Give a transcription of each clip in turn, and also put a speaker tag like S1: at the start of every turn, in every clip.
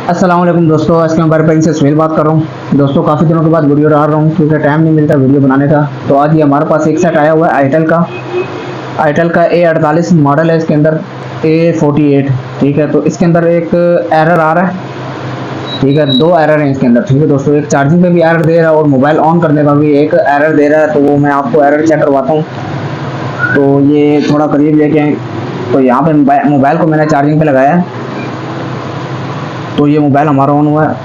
S1: अस्सलाम वालेकुम दोस्तों, आज के मैं बारपैन से सुहेल बात कर रहा हूँ। दोस्तों काफ़ी दिनों के बाद वीडियो डाल रहा हूँ क्योंकि टाइम नहीं मिलता वीडियो बनाने का। तो आज ये हमारे पास एक सेट आया हुआ है आईटेल का A48 मॉडल है। इसके अंदर A48, ठीक है। तो इसके अंदर एक एरर आ रहा है, ठीक है। दो एरर हैं इसके अंदर, ठीक है दोस्तों। एक चार्जिंग पे भी एरर दे रहा है और मोबाइल ऑन करने का भी एक एरर दे रहा है। तो वो मैं आपको एरर चेक करवाता हूँ। तो ये थोड़ा करीब लेके आए। तो यहाँ पे मोबाइल को मैंने चार्जिंग पे लगाया है। तो ये मोबाइल हमारा ऑन हुआ है।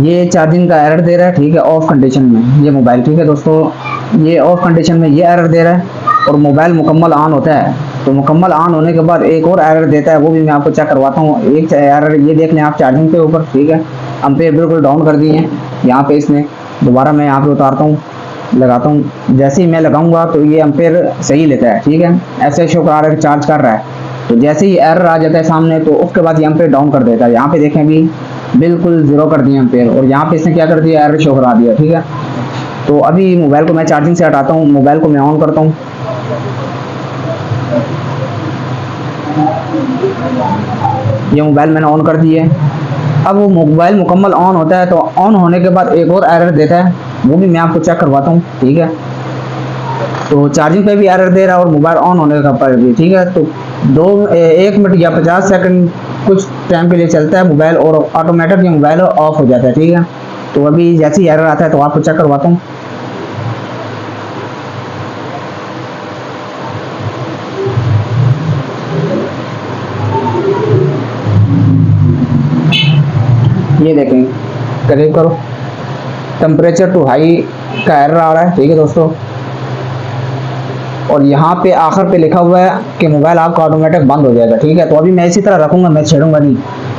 S1: ये चार्जिंग का एरर दे रहा है, ठीक है, ऑफ कंडीशन में ये मोबाइल, ठीक है दोस्तों। ये ऑफ कंडीशन में ये एरर दे रहा है और मोबाइल मुकम्मल ऑन होता है। तो मुकम्मल ऑन होने के बाद एक और एरर देता है, वो भी मैं आपको चेक करवाता हूँ। एक एरर ये देख लें आप चार्जिंग के ऊपर, ठीक है। एम्पेयर बिल्कुल डाउन कर दिए हैं यहाँ पे इसने। दोबारा मैं यहाँ पे उतारता हूँ, लगाता हूँ। जैसे ही मैं लगाऊंगा तो ये एम्पेयर सही लेता है, ठीक है। ऐसे शो करा रहा है चार्ज कर रहा है। तो जैसे ही एरर आ जाता है सामने तो उसके बाद ये एम्पेयर डाउन कर देता है। यहाँ पे देखें अभी बिल्कुल जीरो कर दिया एम्पेयर, और यहाँ पे इसने क्या कर दिया, एरर शो करा दिया, ठीक है। तो अभी मोबाइल को मैं चार्जिंग से हटाता हूँ, मोबाइल को मैं ऑन करता हूँ। ये मोबाइल मैंने ऑन कर दिया है। अब वो मोबाइल मुकम्मल ऑन होता है तो ऑन होने के बाद एक और एरर देता है, वो भी मैं आपको चेक करवाता हूँ, ठीक है। तो चार्जिंग पे भी एरर दे रहा है और मोबाइल ऑन होने का पर भी, ठीक है। तो 1 मिनट या 50 सेकंड कुछ टाइम के लिए चलता है मोबाइल और ऑटोमेटिक ये मोबाइल ऑफ हो जाता है, ठीक है। तो अभी जैसे ही एरर आता है तो आपको चेक करवाता हूँ। ये देखें, करीब करो, टेम्परेचर टू हाई का एरर आ रहा है, ठीक है दोस्तों। और यहाँ पे आखिर पे लिखा हुआ है कि मोबाइल आपका ऑटोमेटिक बंद हो जाएगा, ठीक है। तो अभी मैं इसी तरह रखूँगा, मैं छेड़ूंगा नहीं,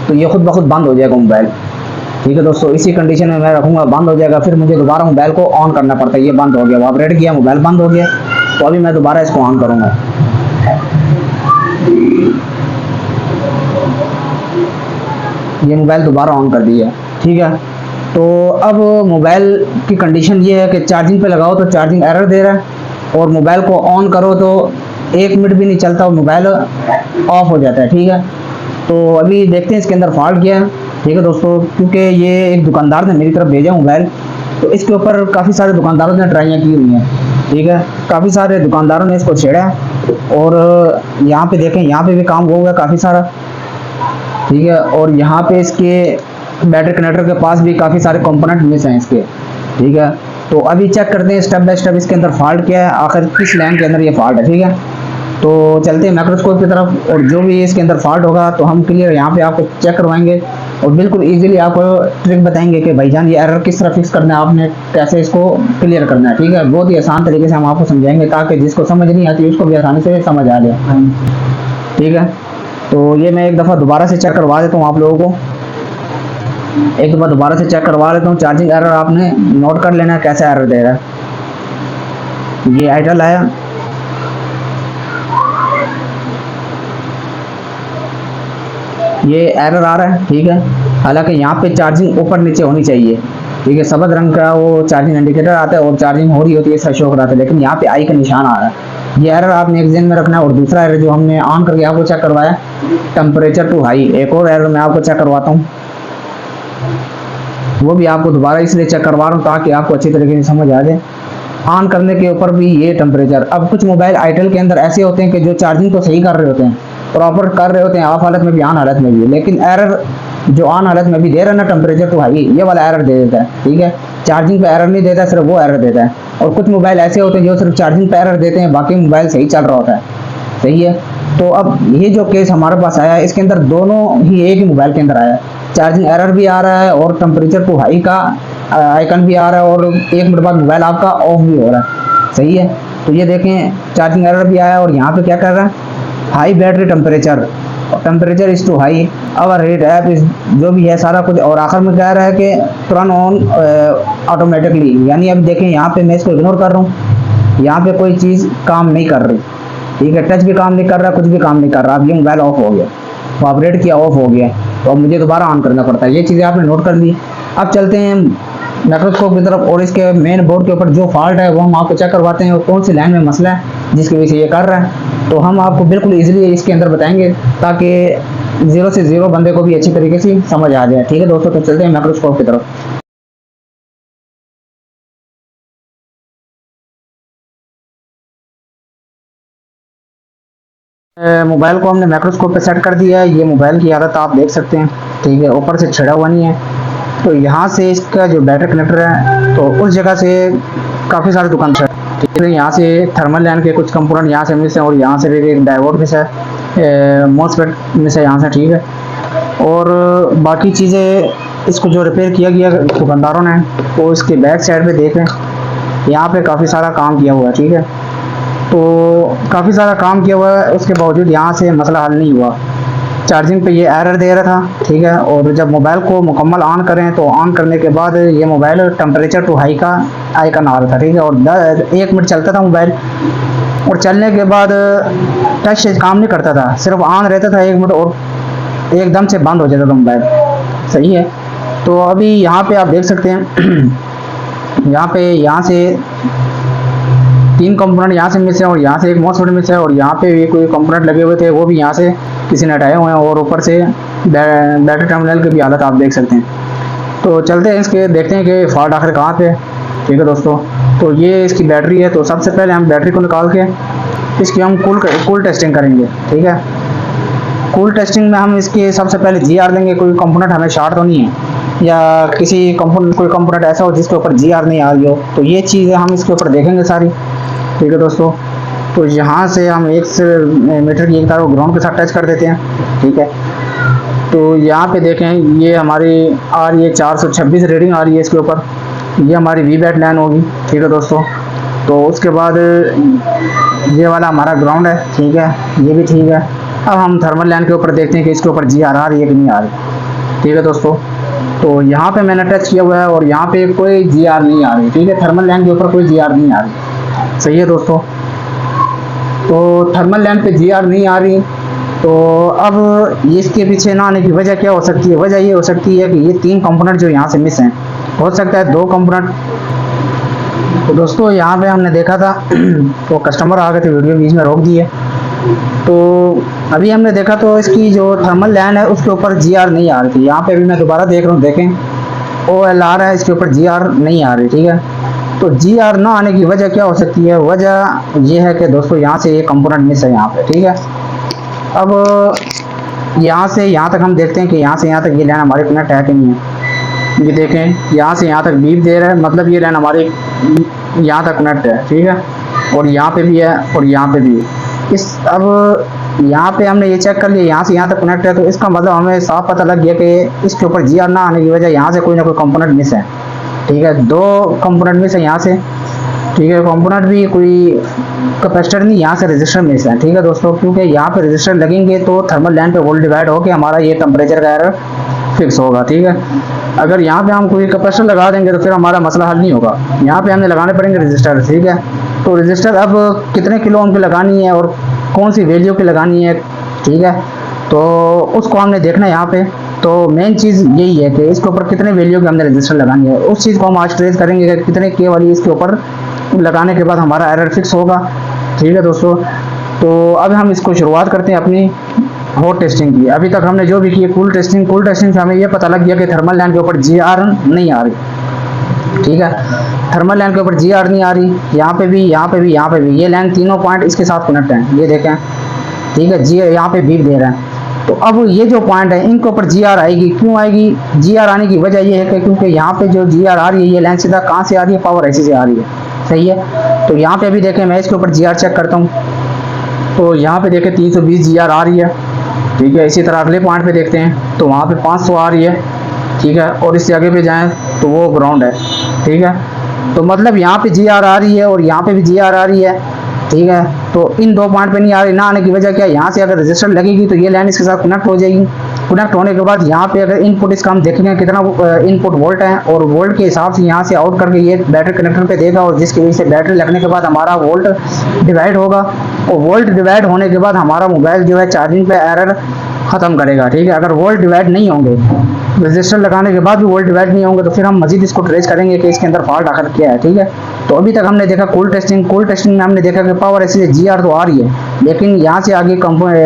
S1: तो ये खुद ब खुद बंद हो जाएगा मोबाइल, ठीक है दोस्तों। इसी कंडीशन में मैं रखूँगा, बंद हो जाएगा। फिर मुझे दोबारा मोबाइल को ऑन करना पड़ता है। ये बंद हो गया, वाइब्रेट किया, मोबाइल बंद हो गया। तो अभी मैं दोबारा इसको ऑन करूँगा। ये मोबाइल दोबारा ऑन कर दिया, ठीक है। तो अब मोबाइल की कंडीशन ये है कि चार्जिंग पे लगाओ तो चार्जिंग एरर दे रहा है, और मोबाइल को ऑन करो तो 1 मिनट भी नहीं चलता और मोबाइल ऑफ हो जाता है, ठीक है। तो अभी देखते हैं इसके अंदर फॉल्ट क्या है, ठीक है दोस्तों। क्योंकि ये एक दुकानदार ने मेरी तरफ भेजा मोबाइल, तो इसके ऊपर काफ़ी सारे दुकानदारों ने ट्राइयाँ की हुई हैं, ठीक है। काफ़ी सारे दुकानदारों ने इसको छेड़ा है और यहाँ पे देखें, यहाँ पे भी काम हो गया काफ़ी सारा, ठीक है। और यहाँ पे इसके बैटरी कनेक्टर के पास भी काफ़ी सारे कंपोनेंट मिस हैं इसके, ठीक है। तो अभी चेक करते हैं स्टेप बाय स्टेप इसके अंदर फॉल्ट क्या है, आखिर किस लाइन के अंदर ये फॉल्ट है, ठीक है। तो चलते हैं माइक्रोस्कोप की तरफ, और जो भी इसके अंदर फॉल्ट होगा तो हम क्लियर यहाँ पे आपको चेक करवाएंगे और बिल्कुल इजीली आपको ट्रिक बताएंगे कि भाईजान ये एरर किस तरह फिक्स करना है, आपने कैसे इसको क्लियर करना है, ठीक है। बहुत ही आसान तरीके से हम आपको समझाएंगे ताकि जिसको समझ नहीं आती उसको भी आसानी से समझ आ जाए, ठीक है। तो ये मैं एक दफ़ा दोबारा से चेक करवा देता हूँ आप लोगों को, एक बार दोबारा से चेक करवा लेता हूँ। चार्जिंग एरर आपने नोट कर लेना है कैसे एरर दे रहा है। ये आईटेल आया, ये एरर आ रहा है, ठीक है। हालांकि यहाँ पे चार्जिंग ऊपर नीचे होनी चाहिए, ठीक है। सफेद रंग का वो चार्जिंग इंडिकेटर आता है और चार्जिंग हो रही होती है, ऐसा शो कराता है, लेकिन यहाँ पे आई का निशान आ रहा है। ये एरर आपने एक ध्यान में रखना है। और दूसरा एरर जो हमने ऑन करके आपको चेक करवाया, टेम्परेचर टू हाई, एक और एरर मैं आपको चेक करवाता हूँ। वो भी आपको दोबारा इसलिए चेक करवा रहा हूँ ताकि आपको अच्छी तरीके से समझ आ जाए। ऑन करने के ऊपर भी ये टेम्परेचर, अब कुछ मोबाइल आईटेल के अंदर ऐसे होते हैं कि जो चार्जिंग तो सही कर रहे होते हैं, प्रॉपर कर रहे होते हैं, ऑफ हालत में भी ऑन हालत में भी, लेकिन एरर जो ऑन हालत में भी दे रहा है ना टेम्परेचर टू हाई, ये वाला एरर दे देता है, ठीक है। चार्जिंग पे एरर नहीं देता, सिर्फ वो एरर देता है। और कुछ मोबाइल ऐसे होते हैं जो सिर्फ चार्जिंग पे एरर देते हैं, बाकी मोबाइल सही चल रहा होता है, सही है। तो अब ये जो केस हमारे पास आया है, इसके अंदर दोनों ही एक ही मोबाइल के अंदर आया है। चार्जिंग एरर भी आ रहा है और टेम्परेचर टू हाई का आइकन भी आ रहा है, और 1 मिनट बाद मोबाइल आपका ऑफ भी हो रहा है, सही है। तो ये देखें, चार्जिंग एरर भी आया और यहाँ पे क्या कर रहा है, high battery temperature, temperature is too high, our heat app is, जो भी है सारा कुछ। और आखिर में कह रहा है कि टर्न ऑन ऑटोमेटिकली, यानी अब देखें यहाँ पे मैं इसको इग्नोर कर रहा हूँ, यहाँ पे कोई चीज़ काम नहीं कर रही, ठीक है। टच भी काम नहीं कर रहा, कुछ भी काम नहीं कर रहा। अब ये मोबाइल ऑफ हो गया, वाइब्रेट किया, ऑफ हो गया, तो अब मुझे दोबारा ऑन करना पड़ता है। ये चीज़ें आपने नोट कर ली। अब चलते हैं माइक्रोस्कोप की तरफ और इसके मेन बोर्ड के ऊपर जो फॉल्ट है वो हम आपको चेक करवाते हैं और कौन सी लाइन में मसला है जिसकी वजह से ये कर रहा है। तो हम आपको बिल्कुल ईजिली इसके अंदर बताएंगे ताकि 0 से 0 बंदे को भी अच्छी तरीके से समझ आ जाए। ठीक है दोस्तों, तो चलते हैं माइक्रोस्कोप की तरफ। मोबाइल को हमने माइक्रोस्कोप पे सेट कर दिया है। ये मोबाइल की हालत आप देख सकते हैं, ठीक है, ऊपर से छिड़ा हुआ नहीं है। तो यहाँ से इसका जो बैटरी कनेक्टर है, तो उस जगह से काफ़ी सारे दुकान है, ठीक है। यहाँ से थर्मल लाइन के कुछ कंपोनेंट यहाँ से मिस हैं और यहाँ से भी एक डायोड मिस है, मॉसफेट मिस है यहाँ से, ठीक है। और बाकी चीज़ें इसको जो रिपेयर किया गया दुकानदारों ने, वो इसके बैक साइड पे देखें, यहाँ पे काफ़ी सारा काम किया हुआ है, ठीक है। तो काफ़ी सारा काम किया हुआ है, उसके बावजूद यहाँ से मसला हल नहीं हुआ। चार्जिंग पे ये एरर दे रहा था, ठीक है। और जब मोबाइल को मुकम्मल ऑन करें तो ऑन करने के बाद ये मोबाइल टेम्परेचर टू हाई का आइकन आ रहा था, ठीक है। और 1 मिनट चलता था मोबाइल, और चलने के बाद टच काम नहीं करता था, सिर्फ ऑन रहता था 1 मिनट और एकदम से बंद हो जाता था मोबाइल, सही है। तो अभी यहाँ पे आप देख सकते हैं, यहाँ से 3 कंपोनेंट यहाँ से मिस है और यहाँ से एक मॉसफेट मिस है, और यहाँ पे भी कोई कंपोनेंट लगे हुए थे, वो भी यहाँ से किसी ने हटाए हुए हैं। और ऊपर से बैटरी टर्मिनल की भी हालत आप देख सकते हैं। तो चलते हैं इसके, देखते हैं कि फॉल्ट आखिर कहाँ पे है, ठीक है दोस्तों। तो ये इसकी बैटरी है, तो सबसे पहले हम बैटरी को निकाल के इसकी हम कूल टेस्टिंग करेंगे, ठीक है। कूल टेस्टिंग में हम इसके सबसे पहले GR लेंगे। कोई कंपोनेंट हमें शॉर्ट तो नहीं है, या कोई कंपोनेंट ऐसा हो जिसके ऊपर GR नहीं आ रही हो, तो ये चीज़ें हम इसके ऊपर देखेंगे सारी, ठीक है दोस्तों। तो यहाँ से हम 1 मीटर की एक तार को ग्राउंड के साथ टच कर देते हैं, ठीक है। तो यहाँ पे देखें, ये हमारी आ रही है 426 रीडिंग आ रही है इसके ऊपर, ये हमारी VBAT लाइन होगी, ठीक है दोस्तों। तो उसके बाद ये वाला हमारा ग्राउंड है, ठीक है, ये भी ठीक है। अब हम थर्मल लाइन के ऊपर देखते हैं कि इसके ऊपर GR आ रही है कि नहीं आ रही, ठीक है दोस्तों। तो यहाँ पे मैंने टच किया हुआ है और यहाँ पे कोई GR नहीं आ रही, ठीक है। थर्मल लाइन के ऊपर कोई GR नहीं आ रही, सही है दोस्तों। तो थर्मल लाइन पे GR नहीं आ रही, तो अब इसके पीछे ना आने की वजह क्या हो सकती है? वजह ये हो सकती है कि ये 3 कंपोनेंट जो यहाँ से मिस हैं, हो सकता है 2 कंपोनेंट। तो दोस्तों यहाँ पे हमने देखा था तो कस्टमर आ गए थे, वीडियो बीच में रोक दिए। तो अभी हमने देखा तो इसकी जो थर्मल लाइन है उसके ऊपर GR नहीं आ रही थी। यहाँ पे अभी मैं दोबारा देख रहा हूँ, देखें OLR है, इसके ऊपर GR नहीं आ रही, ठीक है। तो GR ना आने की वजह क्या हो सकती है? वजह यह है कि दोस्तों यहाँ से ये कंपोनेंट मिस है यहाँ पे, ठीक है। अब यहाँ से यहाँ तक हम देखते हैं कि यहाँ से यहाँ तक ये लाइन हमारी कनेक्ट है कि नहीं है। ये देखें, यहाँ से यहाँ तक बीप दे रहा है, मतलब ये लाइन हमारी यहाँ तक कनेक्ट है, ठीक है। और यहाँ पे भी है और यहाँ पे भी। अब यहाँ पे हमने ये चेक कर लिया, यहाँ से यहाँ तक कनेक्ट है, तो इसका मतलब हमें साफ पता लग गया कि इसके ऊपर GR ना आने की वजह यहाँ से कोई ना कोई कंपोनेंट मिस है, ठीक है। 2 कंपोनेंट मिस है यहाँ से, ठीक है। कंपोनेंट भी कोई कैपेसिटर नहीं, यहाँ से रजिस्टर मिस है, ठीक है दोस्तों। क्योंकि यहाँ पे रजिस्टर लगेंगे तो थर्मल लाइन पे वोल्ट डिवाइड होकर हमारा ये टेम्परेचर का एरर फिक्स होगा, ठीक है। अगर यहाँ पे हम कोई कैपेसिटर लगा देंगे तो फिर हमारा मसला हल नहीं होगा। यहाँ पे हमें लगाने पड़ेंगे रजिस्टर, ठीक है। तो रजिस्टर अब कितने किलो ओम की लगानी है और कौन सी वैल्यू की लगानी है, ठीक है, तो उसको हमने देखना है यहाँ पे। तो मेन चीज़ यही है कि इसके ऊपर कितने वैल्यू की हमने रजिस्टर लगानी है, उस चीज़ को हम आज ट्रेस करेंगे कि कितने के वाली इसके ऊपर लगाने के बाद हमारा एरर फिक्स होगा, ठीक है दोस्तों। तो अब हम इसको शुरुआत करते हैं अपनी हॉट टेस्टिंग की। अभी तक हमने जो भी की कूल टेस्टिंग से हमें ये पता लग गया कि थर्मल लाइन के ऊपर GR नहीं आ रही, ठीक है। थर्मल लाइन के ऊपर GR नहीं आ रही, यहाँ पे भी, यहाँ पे भी, यहाँ पे भी। ये लाइन तीनों पॉइंट इसके साथ कनेक्ट हैं, ये देखें, ठीक है। यहाँ पे बीप दे रहे हैं। तो अब ये जो पॉइंट है इनके ऊपर GR आएगी। क्यों आएगी? GR आने की वजह ये है कि क्योंकि यहाँ पे जो GR आ रही है, ये लाइन सीधा कहाँ से आ रही है? पावर IC से आ रही है, सही है। तो यहाँ पे अभी देखें, मैं इसके ऊपर GR चेक करता हूँ, तो यहाँ पे देखें 320 GR आ रही है, ठीक है। इसी तरह अगले पॉइंट पे देखते हैं तो वहाँ पे 500 आ रही है, ठीक है। और इससे आगे पे जाएं तो वो ग्राउंड है, ठीक है। तो मतलब यहाँ पे GR आ रही है और यहाँ पे भी GR आ रही है, ठीक है। तो इन 2 पॉइंट पे नहीं आ रही, ना आने की वजह क्या है? यहाँ से अगर रजिस्टर लगेगी तो ये लाइन इसके साथ कनेक्ट हो जाएगी। कनेक्ट होने के बाद यहाँ पे अगर इनपुट इसका हम देखेंगे कितना इनपुट वोल्ट है, और वोल्ट के हिसाब से यहाँ से आउट करके ये बैटरी कनेक्टर पे देगा, और जिसकी वजह से बैटरी लगने के बाद हमारा वोल्ट डिवाइड होगा, और वोल्ट डिवाइड होने के बाद हमारा मोबाइल जो है चार्जिंग पे एरर ख़त्म करेगा, ठीक है। अगर वोल्ट डिवाइड नहीं होंगे, रजिस्टर लगाने के बाद भी वोल्ट डिवाइड नहीं होंगे, तो फिर हम मजीद इसको ट्रेस करेंगे कि इसके अंदर फॉल्ट आखिर क्या है, ठीक है। तो अभी तक हमने देखा कूल टेस्टिंग में हमने देखा कि पावर ऐसी GR तो आ रही है, लेकिन यहाँ से आगे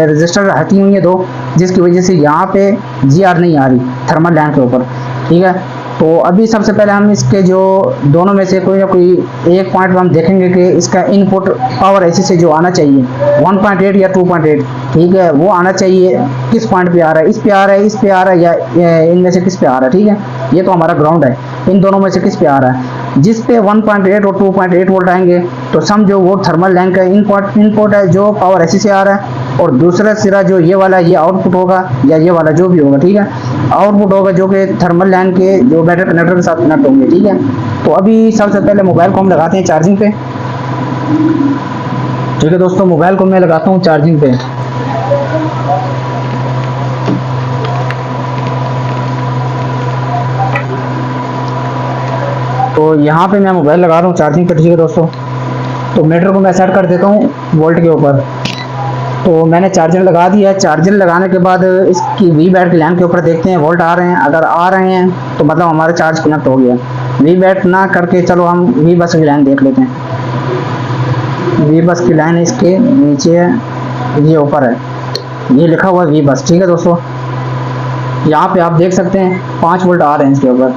S1: रजिस्टर हटी हुई है दो, जिसकी वजह से यहाँ पे GR नहीं आ रही थर्मल लैन के ऊपर। ठीक है, तो अभी सबसे पहले हम इसके जो दोनों में से कोई ना कोई एक पॉइंट पर हम देखेंगे कि इसका इनपुट पावर ऐसी से जो आना चाहिए 1.8 या 2.8, ठीक है, वो आना चाहिए। किस पॉइंट पे आ रहा है, इस पे आ रहा है, इस पे आ रहा है, या इनमें से किस पे आ रहा है। ठीक है, ये तो हमारा ग्राउंड है, इन दोनों में से किस पे आ रहा है। जिस पे 1.8 और 2.8 वोल्ट आएंगे तो समझो वो थर्मल लाइन का इनपुट है जो पावर ऐसी से आ रहा है, और दूसरा सिरा जो ये वाला ये आउटपुट होगा, या ये वाला जो भी होगा, ठीक है, आउटपुट होगा जो कि थर्मल लाइन के जो बैटरी कनेक्टर के साथ कनेक्ट होंगे। ठीक है, तो अभी सबसे पहले मोबाइल को हम लगाते हैं चार्जिंग पे। ठीक है दोस्तों, मोबाइल को मैं लगाता हूँ चार्जिंग पे। तो यहाँ पे मैं मोबाइल लगा रहा हूँ चार्जिंग पे। ठीक है दोस्तों, तो मीटर को मैं सेट कर देता हूँ वोल्ट के ऊपर। तो मैंने चार्जर लगा दिया है। चार्जर लगाने के बाद इसकी वी बैट की लाइन के ऊपर देखते हैं वोल्ट आ रहे हैं। अगर आ रहे हैं तो मतलब हमारा चार्ज कनेक्ट हो गया। वी बैट ना करके चलो हम वी बस की लाइन देख लेते हैं। वी बस की लाइन इसके नीचे है, ये ऊपर है, ये लिखा हुआ है वी बस। ठीक है दोस्तों, यहाँ पे आप देख सकते हैं 5 वोल्ट आ रहे हैं इसके ऊपर।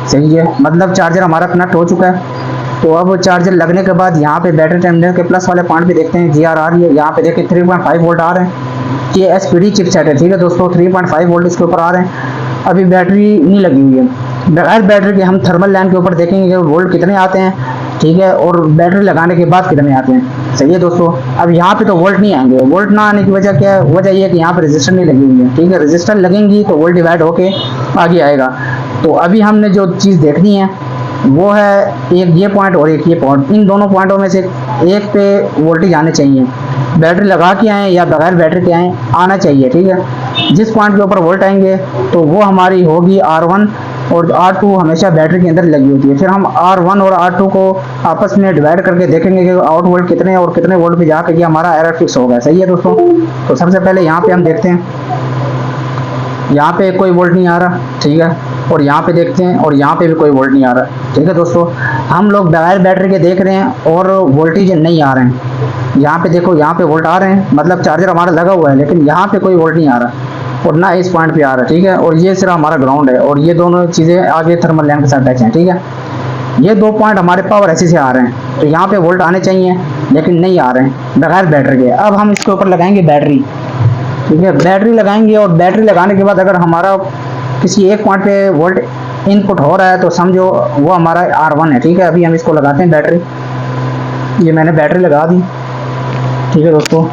S1: सही है, मतलब चार्जर हमारा कनेक्ट हो चुका है। तो अब चार्जर लगने के बाद यहाँ पे बैटरी टर्मिनल के प्लस वाले पॉइंट पे देखते हैं GR आ रही है। यहाँ पे देखिए 3.5 वोल्ट आ रहे हैं। ये SPD चिपसेट है। ठीक है दोस्तों, 3.5 वोल्ट इसके ऊपर आ रहे हैं। अभी बैटरी नहीं लगी हुई है। बगैर बैटरी के हम थर्मल लाइन के ऊपर देखेंगे कि वोल्ट कितने आते हैं। ठीक है, और बैटरी लगाने के बाद कितने आते हैं। सही है दोस्तों, अब यहाँ पे तो वोल्ट नहीं आएंगे। वोल्ट ना आने की वजह क्या है, वजह ये है कि यहाँ पे रजिस्टर नहीं लगी हुई है। ठीक है, रजिस्टर लगेंगी तो वोल्ट डिवाइड होके आगे आएगा। तो अभी हमने जो चीज़ देखनी है वो है एक ये पॉइंट और एक ये पॉइंट। इन दोनों पॉइंटों में से एक पे वोल्टेज आने चाहिए। बैटरी लगा के आए या बगैर बैटरी के आए, आना चाहिए। ठीक है, जिस पॉइंट के ऊपर वोल्ट आएंगे तो वो हमारी होगी R1, और R2 हमेशा बैटरी के अंदर लगी होती है। फिर हम R1 और R2 को आपस में डिवाइड करके देखेंगे कि आउट वोल्ट कितने और कितने वोल्ट पे जाकर ये हमारा एरर फिक्स होगा। सही है दोस्तों, तो सबसे पहले यहाँ पे हम देखते हैं, यहाँ पे कोई वोल्ट नहीं आ रहा। ठीक है, और यहाँ पे देखते हैं और यहाँ पे भी कोई वोल्ट नहीं आ रहा। ठीक है दोस्तों, हम लोग बगैर बैटरी के देख रहे हैं और वोल्टेज नहीं आ रहे हैं। यहाँ पे देखो, यहाँ पे वोल्ट आ रहे हैं, मतलब चार्जर हमारा लगा हुआ है, लेकिन यहाँ पे कोई वोल्ट नहीं आ रहा और ना इस पॉइंट पे आ रहा है। ठीक है, और ये सिर्फ हमारा ग्राउंड है और ये दोनों चीज़ें आगे थर्मल लैंप के साथ टच हैं। ठीक है, ये 2 पॉइंट हमारे पावर ऐसे से आ रहे हैं, तो यहाँ पे वोल्ट आने चाहिए लेकिन नहीं आ रहे हैं बगैर बैटरी के। अब हम इसके ऊपर लगाएंगे बैटरी। ठीक है, बैटरी लगाएंगे और बैटरी लगाने के बाद अगर हमारा किसी एक पॉइंट पे वोल्ट इनपुट हो रहा है तो समझो वो हमारा R1 है। ठीक है, अभी हम इसको लगाते हैं बैटरी। ये मैंने बैटरी लगा दी। ठीक है दोस्तों,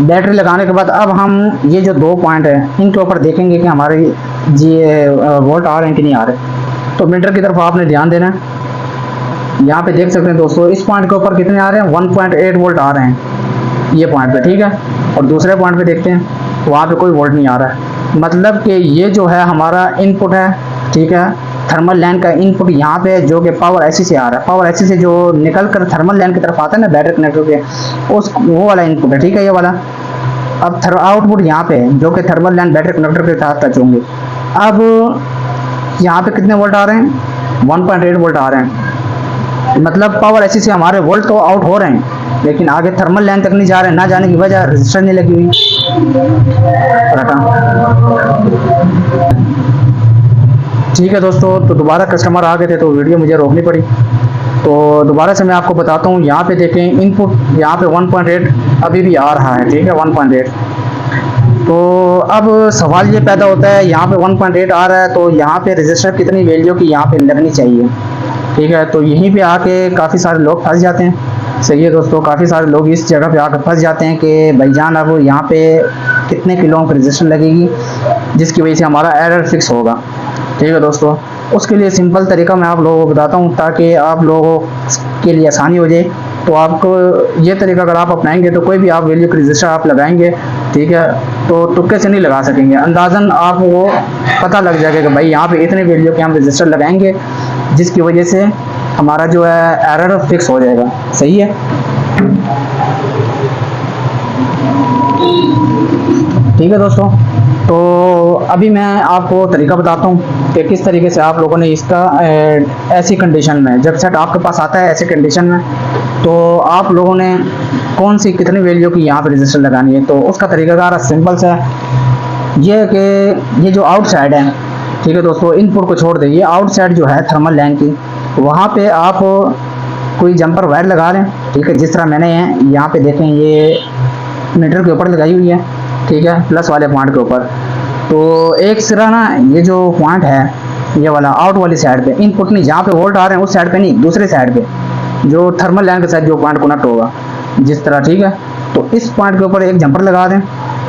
S1: बैटरी लगाने के बाद अब हम ये जो 2 पॉइंट है इनके ऊपर देखेंगे कि हमारे ये वोल्ट आ रहे हैं कि नहीं आ रहे। तो मीटर की तरफ आपने ध्यान देना है। यहाँ पे देख सकते हैं दोस्तों, इस पॉइंट के ऊपर कितने आ रहे हैं, 1.8 वोल्ट आ रहे हैं ये पॉइंट पे। ठीक है, और दूसरे पॉइंट पे देखते हैं तो वहाँ पे कोई वोल्ट नहीं आ रहा है। मतलब कि ये जो है हमारा इनपुट है। ठीक है, थर्मल लाइन का इनपुट यहाँ पे जो कि पावर ऐसी से आ रहा है। पावर ऐसी से जो निकल कर थर्मल लाइन की तरफ आता है ना बैटरी कनेक्टर के, उस वो वाला इनपुट है। ठीक है, ये वाला। अब आउटपुट यहाँ पे है जो कि थर्मल लाइन बैटरी कनेक्टर के साथ टच होंगे। अब यहाँ पे कितने वोल्ट आ रहे हैं, 1.8 वोल्ट आ रहे हैं। मतलब पावर ऐसी से हमारे वोल्ट तो आउट हो रहे हैं लेकिन आगे थर्मल लाइन तक नहीं जा रहे हैं। ना जाने की वजह रजिस्टर नहीं लगी हुई। ठीक है दोस्तों, तो दोबारा कस्टमर आ गए थे तो वीडियो मुझे रोकनी पड़ी। तो दोबारा से मैं आपको बताता हूँ। यहाँ पे देखें इनपुट यहाँ पे 1.8 अभी भी आ रहा है। ठीक है, 1.8। तो अब सवाल ये पैदा होता है, यहाँ पे 1.8 आ रहा है तो यहाँ पे रजिस्टर कितनी वैल्यू की यहाँ पे लगनी चाहिए। ठीक है, तो यहीं पे आके काफ़ी सारे लोग फंस जाते हैं। सही है दोस्तों, काफ़ी सारे लोग इस जगह पे आकर फंस जाते हैं कि भाईजान अब यहाँ पे कितने किलो की रजिस्टर लगेगी जिसकी वजह से हमारा एरर फिक्स होगा। ठीक है दोस्तों, उसके लिए सिंपल तरीका मैं आप लोगों को बताता हूँ ताकि आप लोगों के लिए आसानी हो जाए। तो आपको ये तरीका अगर आप अपनाएंगे तो कोई भी आप वैल्यू का रजिस्टर आप लगाएंगे, ठीक है, तो तुक्के से नहीं लगा सकेंगे। अंदाज़न आपको पता लग जाएगा कि भाई यहाँ पे इतने वैल्यू के हम रजिस्टर लगाएंगे जिसकी वजह से हमारा जो है एरर फिक्स हो जाएगा। सही है, ठीक है दोस्तों। तो अभी मैं आपको तरीका बताता हूँ कि किस तरीके से आप लोगों ने इसका ऐसी कंडीशन में, जब सेट आपके पास आता है ऐसी कंडीशन में, तो आप लोगों ने कौन सी कितनी वैल्यू की यहाँ पे रजिस्टर लगानी है। तो उसका तरीकाकार सिंपल सा ये है कि ये जो आउटसाइड है, ठीक है दोस्तों, इनपुट को छोड़ दें, ये आउटसाइड जो है थर्मल लाइन की, वहाँ पे आप कोई जंपर वायर लगा लें, ठीक है। जिस तरह मैंने यहाँ पे देखें ये मीटर के ऊपर लगाई हुई है, ठीक है, प्लस वाले पॉइंट के ऊपर। तो एक सिरा ना ये जो पॉइंट है ये वाला आउट वाली साइड पे, इनपुट नहीं, जहाँ पे वोल्ट आ रहे हैं उस साइड पे नहीं, दूसरे साइड पे जो थर्मल लाइन के साथ जो पॉइंट कनेक्ट होगा जिस तरह, ठीक है। तो इस पॉइंट के ऊपर एक जंपर लगा दें।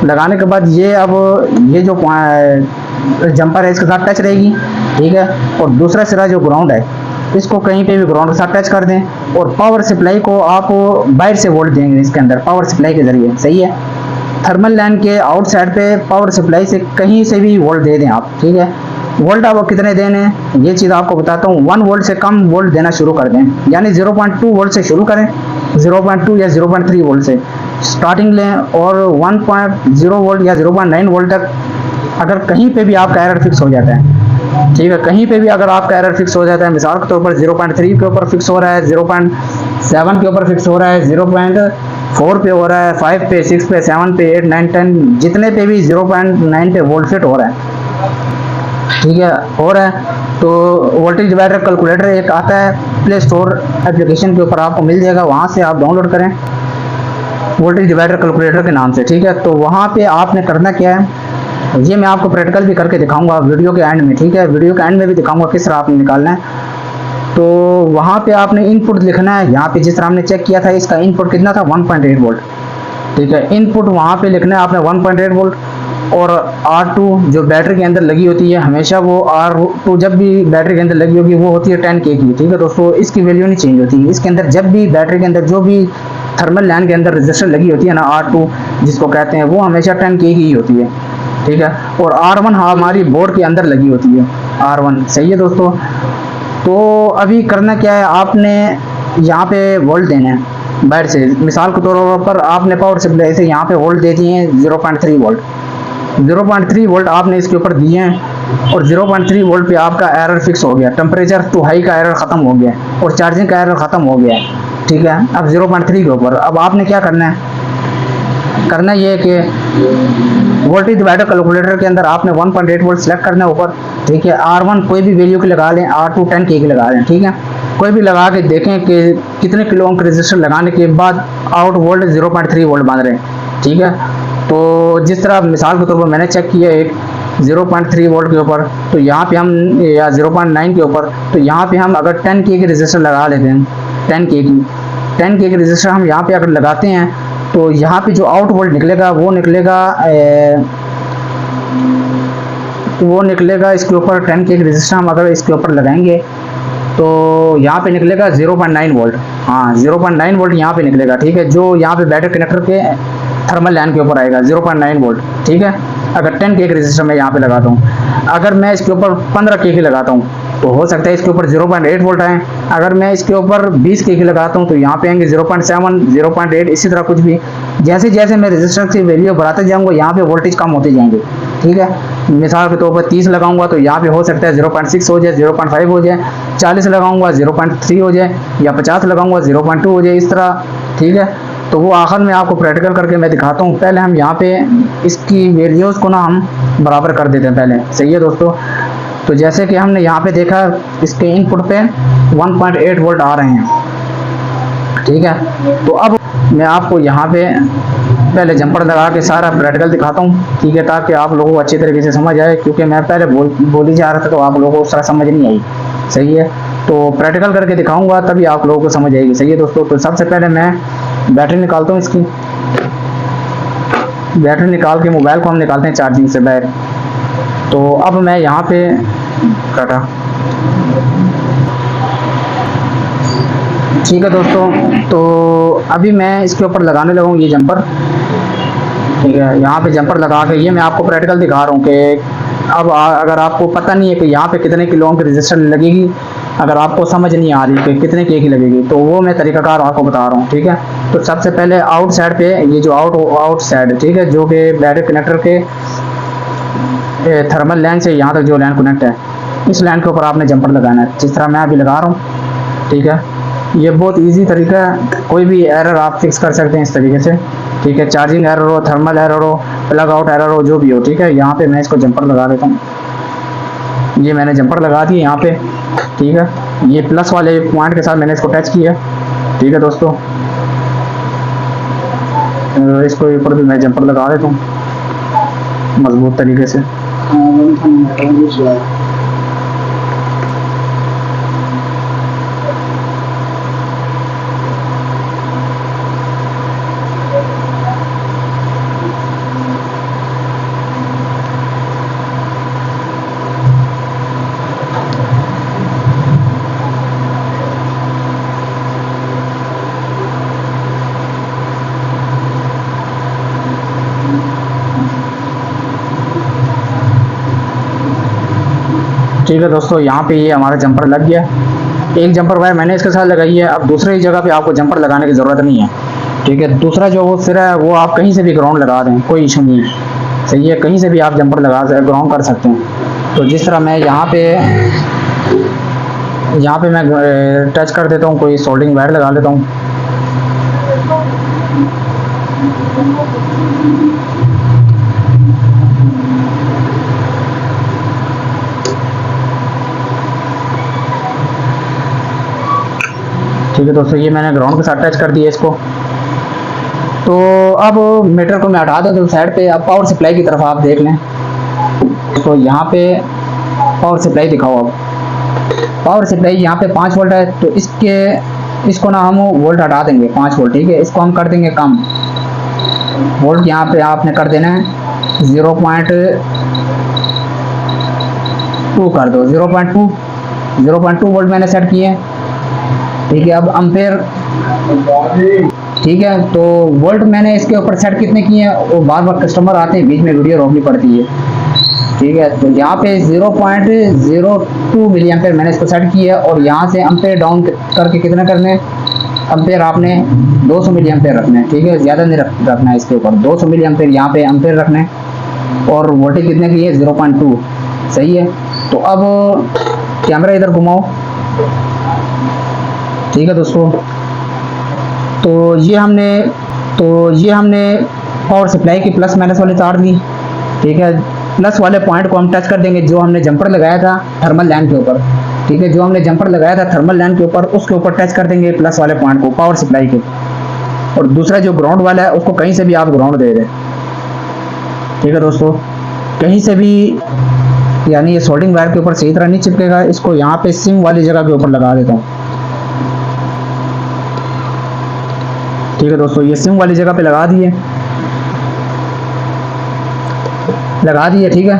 S1: लगाने के बाद ये अब ये जो जंपर है इसके साथ टच रहेगी, ठीक है। और दूसरा सिरा जो ग्राउंड है इसको कहीं पे भी ग्राउंड के साथ टच कर दें, और पावर सप्लाई को आप बाहर से वोल्ट देंगे इसके अंदर पावर सप्लाई के जरिए, सही है। थर्मल लाइन के आउटसाइड पे पावर सप्लाई से कहीं से भी वोल्ट दे दें आप, ठीक है। वोल्ट आप कितने देने ये चीज़ आपको बताता हूँ। 1 वोल्ट से कम वोल्ट देना शुरू कर दें, यानी 0.2 वोल्ट से शुरू करें, 0.2 या 0.3 वोल्ट से स्टार्टिंग लें, और 1.0 वोल्ट या 0.9 वोल्ट तक अगर कहीं पे भी आपका एरर फिक्स हो जाता है, ठीक है, कहीं पे भी अगर आपका एरर फिक्स हो जाता है, मिसाल के तौर पर 0.3 के ऊपर फिक्स हो रहा है, 0.7 के ऊपर फिक्स हो रहा है, 0.4 पे हो रहा है, 5 पे, 6 पे, 7 पे, 8, 9, 10, जितने पे भी 0.9 पे वोल्ट फिट हो रहा है, ठीक है, हो रहा है, तो वोल्टेज डिवाइडर कैलकुलेटर एक आता है प्ले स्टोर एप्लीकेशन के ऊपर आपको मिल जाएगा, वहाँ से आप डाउनलोड करें वोल्टेज डिवाइडर कैलकुलेटर के नाम से, ठीक है। तो वहाँ पे आपने करना क्या है, ये मैं आपको प्रैक्टिकल भी करके दिखाऊंगा वीडियो के एंड में, ठीक है, वीडियो के एंड में भी दिखाऊंगा किस तरह आपने निकालना है। तो वहाँ पे आपने इनपुट लिखना है, यहाँ पे जिस तरह हमने चेक किया था इसका इनपुट कितना था 1.8 वोल्ट, ठीक है। इनपुट वहाँ पे लिखना है आपने 1.8 वोल्ट, और R2 जो बैटरी के अंदर लगी होती है हमेशा, वो R2 जब भी बैटरी के अंदर लगी होगी वो होती है 10K की, ठीक है दोस्तों, इसकी वैल्यू नहीं चेंज होती है। इसके अंदर जब भी बैटरी के अंदर जो भी थर्मल लाइन के अंदर रजिस्टर लगी होती है ना, R2 जिसको कहते हैं, वो हमेशा 10K की ही होती है, ठीक है। और R1 हमारी बोर्ड के अंदर लगी होती है, R1, सही है दोस्तों। तो अभी करना क्या है, आपने यहाँ पे वोल्ट देना है बाहर से, मिसाल के तौर पर आपने पावर सप्लाई से यहाँ पे वोल्ट दे दिए हैं 0.3 वोल्ट, 0.3 वोल्ट आपने इसके ऊपर दिए हैं, और 0.3 वोल्ट पे आपका एरर फिक्स हो गया, टेम्परेचर टू हाई का एरर ख़त्म हो गया, और चार्जिंग का एरर ख़त्म हो गया, ठीक है। अब 0.3 के ऊपर अब आपने क्या करना है, करना ये है कि वोल्टेज डिवाइडर कैलकुलेटर के अंदर आपने 1.8 वोल्ट सेलेक्ट करना है ऊपर, ठीक है। R1 कोई भी वैल्यू की लगा लें, R2 10K की लगा लें, ठीक है, कोई भी लगा के देखें कि कितने किलो ओम के रजिस्टर लगाने के बाद आउट वोल्ट 0.3 वोल्ट बन रहे हैं, ठीक है। तो जिस तरह मिसाल के तौर पर मैंने चेक किया एक 0.3 वोल्ट के ऊपर, तो यहाँ पे हम, या 0.9 के ऊपर, तो यहाँ पे हम अगर 10K की रजिस्टर लगा लेते हैं, 10K की रजिस्टर हम यहाँ पे अगर लगाते हैं, तो यहाँ पे जो आउट वोल्ट निकलेगा वो निकलेगा इसके ऊपर 10K की रजिस्टर हम अगर इसके ऊपर लगाएंगे तो यहाँ पे निकलेगा 0.9 वोल्ट, हाँ 0.9 वोल्ट यहाँ पे निकलेगा, ठीक है, जो यहाँ पे बैटरी कनेक्टर के थर्मल लाइन के ऊपर आएगा 0.9 वोल्ट, ठीक है। अगर 10K की रजिस्टर मैं यहाँ पे लगाता हूँ, अगर मैं इसके ऊपर 15K की लगाता हूँ तो हो सकता है इसके ऊपर 0.8 वोल्ट आए, अगर मैं इसके ऊपर 20K की लगाता हूँ तो यहाँ पे आएंगे 0.7, 0.8, इसी तरह कुछ भी, जैसे जैसे मैं रजिस्टर की वैल्यू बढ़ाते जाऊँगा यहाँ पे वोल्टेज कम होते जाएंगे, ठीक है। मिसाल के तौर पर 30 लगाऊंगा तो यहाँ पे हो सकता है 0.6 हो जाए, 0.5 हो जाए, 40 लगाऊंगा 0.3 हो जाए, या 50 लगाऊंगा 0.2 हो जाए, इस तरह, ठीक है। तो वो आखिर में आपको प्रैक्टिकल करके मैं दिखाता हूँ। पहले हम यहाँ पे इसकी वैल्यूज़ को ना हम बराबर कर देते हैं पहले, सही है दोस्तों। तो जैसे कि हमने यहाँ पे देखा इसके इनपुट पे 1.8 वोल्ट आ रहे हैं, ठीक है। तो अब मैं आपको यहाँ पे पहले जंपर लगा के सारा प्रैक्टिकल दिखाता हूँ, ठीक है, ताकि आप लोगों को अच्छी तरीके से समझ आए, क्योंकि मैं पहले बोली जा रहा था तो आप लोगों को उस तरह समझ नहीं आई, सही है। तो प्रैक्टिकल करके दिखाऊंगा तभी आप लोगों को समझ आएगी, सही है दोस्तों। तो सबसे पहले मैं बैटरी निकालता हूँ, इसकी बैटरी निकाल के मोबाइल को हम निकालते हैं चार्जिंग से बाहर। तो अब मैं यहाँ पे काटा, ठीक है दोस्तों। तो अभी मैं इसके ऊपर लगाने लगा हूँ ये जंपर, ठीक है। यहाँ पे जंपर लगा के ये मैं आपको प्रैक्टिकल दिखा रहा हूँ कि अब अगर आपको पता नहीं है कि यहाँ पे कितने किलो ओम की रजिस्टर लगेगी, अगर आपको समझ नहीं आ रही कि कितने के की लगेगी, तो वो मैं तरीकाकार आपको बता रहा हूँ, ठीक है। तो सबसे पहले आउट साइड पे ये जो आउट साइड, ठीक है, जो कि बैटरी कनेक्टर के थर्मल लैन से यहाँ तक जो लैन कनेक्ट है, इस लैन के ऊपर आपने जंपर लगाना है, जिस तरह मैं अभी लगा रहा हूँ। ठीक है, ये बहुत इजी तरीका है, कोई भी एरर आप फिक्स कर सकते हैं इस तरीके से। ठीक है, चार्जिंग एरर हो, थर्मल एरर हो, प्लग आउट एरर हो, जो भी हो। ठीक है, यहाँ पे मैं इसको जंपर लगा देता हूँ। ये मैंने जंपर लगा दिए यहाँ पे। ठीक है, ये प्लस वाले पॉइंट के साथ मैंने इसको टच किया। ठीक है दोस्तों, इसको ऊपर भी मैं जंपर लगा देता हूँ मजबूत तरीके से। ठीक है दोस्तों, यहाँ पे ये हमारा जंपर लग गया। एक जंपर वायर मैंने इसके साथ लगाई है। अब दूसरी जगह पे आपको जंपर लगाने की ज़रूरत नहीं है। ठीक है, दूसरा जो वो सिरा है वो आप कहीं से भी ग्राउंड लगा दें, कोई इशू नहीं है। सही है, कहीं से भी आप जंपर लगा ग्राउंड कर सकते हैं। तो जिस तरह मैं यहाँ पे मैं टच कर देता हूँ, कोई सोल्डिंग वायर लगा लेता हूँ। ठीक है दोस्तों, ये मैंने ग्राउंड के साथ टच कर दिया इसको। तो अब मीटर को मैं हटा देता हूँ साइड पे। अब पावर सप्लाई की तरफ आप देख लें। तो यहाँ पे पावर सप्लाई दिखाओ। अब पावर सप्लाई यहाँ पे 5 वोल्ट है, तो इसको ना हम वोल्ट हटा देंगे 5 वोल्ट। ठीक है, इसको हम कर देंगे कम वोल्ट। यहाँ पे आपने कर देना है 0.2 कर दो। 0.2 वोल्ट मैंने सेट किए। ठीक है, अब अम्पेयर। ठीक है, तो वोल्ट मैंने इसके ऊपर सेट कितने किए हैं, वो बार बार कस्टमर आते हैं, बीच में वीडियो रोकनी पड़ती है। ठीक है, तो यहाँ पे 0.02 मिली एम्पेयर मैंने इसको सेट किया है। और यहाँ से अम्पेयर डाउन करके कितना करने, अम्पेयर आपने 200 मिली एम्पेयर रखना है। ठीक है, ज़्यादा नहीं रखना है इसके ऊपर। 200 मिली एम्पेयर यहाँ पे अम्पेयर रखना है। और वोल्टेज कितने की है, 0.2। सही है, तो अब कैमरा इधर घुमाओ। ठीक है दोस्तों, तो ये हमने पावर सप्लाई की प्लस माइनस वाली तार दी। ठीक है, प्लस वाले पॉइंट को हम टच कर देंगे जो हमने जंपर लगाया था थर्मल लैन के ऊपर। ठीक है, जो हमने जंपर लगाया था थर्मल लैन के ऊपर, उसके ऊपर टच कर देंगे प्लस वाले पॉइंट को पावर सप्लाई के। और दूसरा जो ग्राउंड वाला है उसको कहीं से भी आप ग्राउंड दे दें। ठीक है दोस्तों, कहीं से भी, यानी ये सोल्डिंग वायर के ऊपर सही तरह नहीं चिपकेगा। इसको यहाँ पे सिम वाली जगह के ऊपर लगा देता हूँ। ठीक है दोस्तों, ये सिम वाली जगह पे लगा दिए। ठीक है,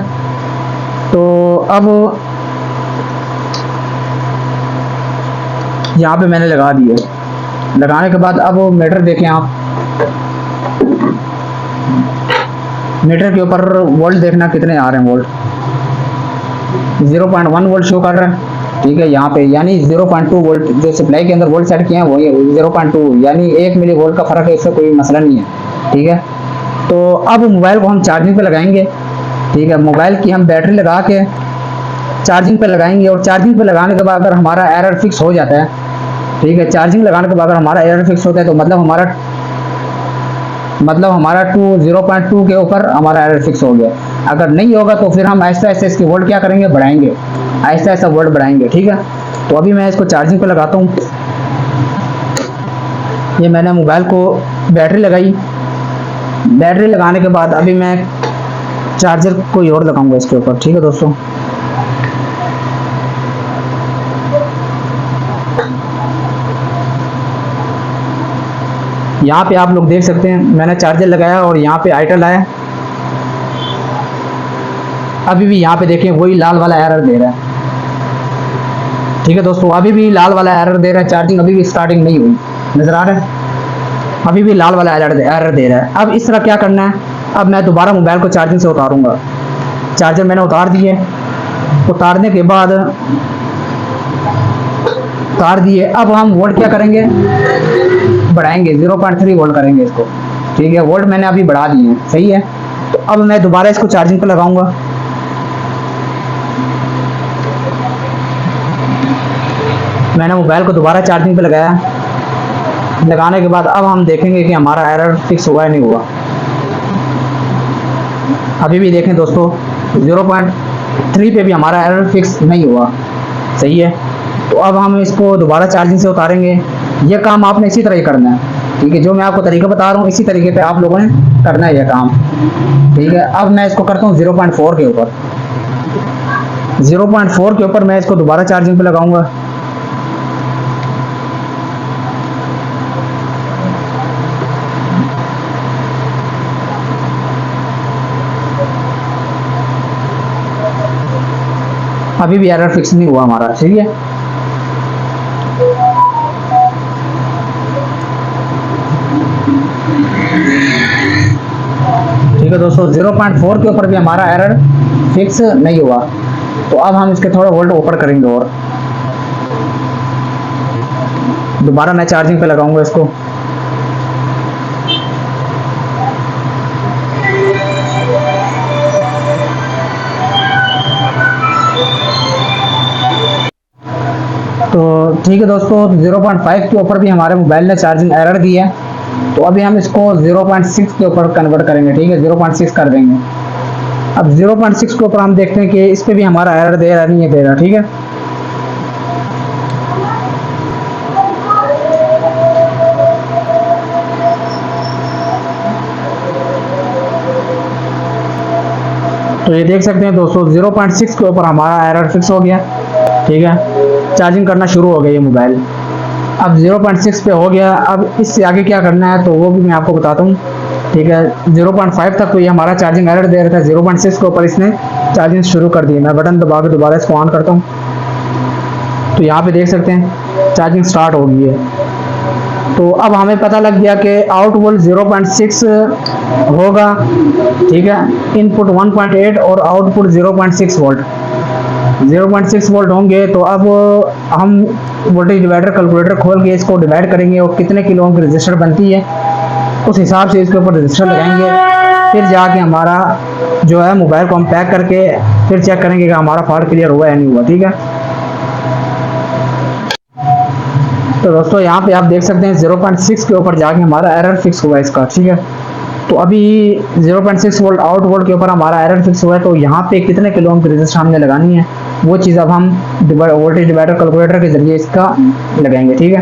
S1: तो अब यहाँ पे मैंने लगा दिए। लगाने के बाद अब मीटर देखें आप। मीटर के ऊपर वोल्ट देखना कितने आ रहे हैं। वोल्ट 0.1 वोल्ट शो कर रहा है। ठीक है, यहाँ पे यानी 0.2 वोल्ट जो सप्लाई के अंदर वोल्ट सेट किए हैं वही 0.2, यानी 1 मिली वोल्ट का फर्क है। इससे कोई मसला नहीं है। ठीक है, तो अब मोबाइल को हम चार्जिंग पे लगाएंगे। ठीक है, मोबाइल की हम बैटरी लगा के चार्जिंग पे लगाएंगे। और चार्जिंग पे लगाने के बाद अगर हमारा एरर फिक्स हो जाता है, ठीक है, चार्जिंग लगाने के बाद अगर हमारा एरर फिक्स होता है तो मतलब हमारा 0.2 के ऊपर हमारा एरर फिक्स हो गया। अगर नहीं होगा तो फिर हम आहिस्ता आहिस्ता इसकी वोल्ट क्या करेंगे, बढ़ाएंगे, आहिस्ता आहिस्ता वोल्ट बढ़ाएंगे। ठीक है, तो अभी मैं इसको चार्जिंग पे लगाता हूँ। ये मैंने मोबाइल को बैटरी लगाई। बैटरी लगाने के बाद अभी मैं चार्जर कोई और लगाऊंगा इसके ऊपर। ठीक है दोस्तों, यहाँ पे आप लोग देख सकते हैं मैंने चार्जर लगाया और यहाँ पे आइटल आया। अभी भी यहाँ पे देखें वही लाल वाला एरर दे रहा है। ठीक है दोस्तों, अभी भी लाल वाला एरर दे रहा है। चार्जिंग अभी भी स्टार्टिंग नहीं हुई, नजर आ रहा है, अभी भी लाल वाला एरर दे रहा है। अब इस तरह क्या करना है, अब मैं दोबारा मोबाइल को चार्जिंग से उतारूंगा। चार्जर मैंने उतार दिए। उतारने के बाद उतार दिए, अब हम वोल्ट क्या करेंगे, बढ़ाएंगे, 0.3 वोल्ट करेंगे इसको। ठीक है, वोल्ट मैंने अभी बढ़ा दिए हैं। सही है, तो अब मैं दोबारा इसको चार्जिंग पे लगाऊंगा। मैंने मोबाइल को दोबारा चार्जिंग पे लगाया। लगाने के बाद अब हम देखेंगे कि हमारा एरर फिक्स हुआ है नहीं हुआ। अभी भी देखें दोस्तों 0.3 पे भी हमारा एरर फिक्स नहीं हुआ। सही है। तो अब हम इसको दोबारा चार्जिंग से उतारेंगे। ये काम आपने इसी तरह ही करना है। ठीक है, जो मैं आपको तरीका बता रहा हूँ इसी तरीके पे आप लोगों ने करना है ये काम। ठीक है, अब मैं इसको करता हूँ 0.4 के ऊपर। 0.4 के ऊपर मैं इसको दोबारा चार्जिंग पे लगाऊंगा। अभी भी एरर फिक्स नहीं हुआ हमारा। ठीक है, ठीक है दोस्तों, 0.4 के ऊपर भी हमारा एरर फिक्स नहीं हुआ। तो अब हम इसके थोड़ा वोल्ट ऊपर करेंगे और दोबारा मैं चार्जिंग पे लगाऊंगा इसको। तो ठीक है दोस्तों, 0.5 के ऊपर भी हमारे मोबाइल ने चार्जिंग एरर दी है। तो अभी हम इसको 0.6 के ऊपर कन्वर्ट करेंगे। ठीक है, 0.6 कर देंगे। अब 0.6 के ऊपर हम देखते हैं कि इस पे भी हमारा एरर दे रहा नहीं है, दे रहा। ठीक है, तो ये देख सकते हैं दोस्तों 0.6 के ऊपर हमारा एरर फिक्स हो गया। ठीक है, चार्जिंग करना शुरू हो गया ये मोबाइल। अब 0.6 पे हो गया। अब इससे आगे क्या करना है तो वो भी मैं आपको बताता हूँ। ठीक है, 0.5 तक तो ये हमारा चार्जिंग एरर दे रहा था। 0.6 के ऊपर इसने चार्जिंग शुरू कर दी। मैं बटन दबा के दोबारा इसको ऑन करता हूँ तो यहाँ पे देख सकते हैं चार्जिंग स्टार्ट हो गई है। तो अब हमें पता लग गया कि आउट वोल्ट 0.6 होगा। ठीक है, इनपुट 1.8 और आउटपुट 0.6 वोल्ट। 0.6 वोल्ट होंगे। तो अब हम वोल्टेज डिवाइडर कैलकुलेटर खोल के इसको डिवाइड करेंगे और कितने किलो ओम की रजिस्टर बनती है उस हिसाब से इसके ऊपर रजिस्टर लगाएंगे। फिर जाके हमारा जो है मोबाइल को हम पैक करके फिर चेक करेंगे कि हमारा फॉल्ट क्लियर हुआ या नहीं हुआ। ठीक है, तो दोस्तों यहाँ पे आप देख सकते हैं 0.6 के ऊपर जाके हमारा एरर फिक्स हुआ इसका। ठीक है, तो अभी 0.6 वोल्ट आउट वोल्ट के ऊपर हमारा एरर फिक्स हुआ है। तो यहाँ पे कितने किलो ओम की रजिस्टर हमने लगानी है वो चीज़ अब हम वोल्टेज डिवाइडर कैलकुलेटर के जरिए इसका लगाएंगे। ठीक है,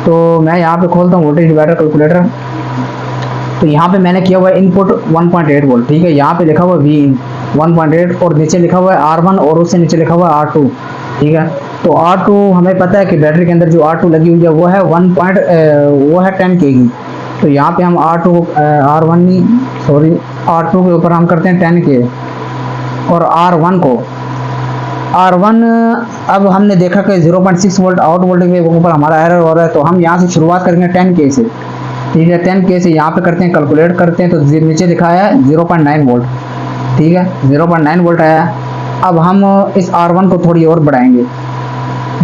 S1: तो मैं यहाँ पे खोलता हूँ वोल्टेज डिवाइडर कैलकुलेटर। तो यहाँ पे मैंने किया हुआ है इनपुट 1.8 वोल्ट। ठीक है, यहाँ पे लिखा हुआ वी इन 1.8 और नीचे लिखा हुआ है R1 और उससे नीचे लिखा हुआ है R2। ठीक है, तो R2 हमें पता है कि बैटरी के अंदर जो R2 लगी हुई है वो है वो है 10 kg। तो यहाँ पे हम R2 के ऊपर हम करते हैं 10 के और R1 अब हमने देखा कि 0.6 वोल्ट आउट वोल्टेज के ऊपर हमारा एरर हो रहा है। तो हम यहाँ से शुरुआत करेंगे 10 के से। ठीक है, 10 के से यहाँ पे करते हैं कैलकुलेट करते हैं तो नीचे लिखा है 0.9 वोल्ट। ठीक है, 0.9 वोल्ट आया। अब हम इस R1 को थोड़ी और बढ़ाएंगे,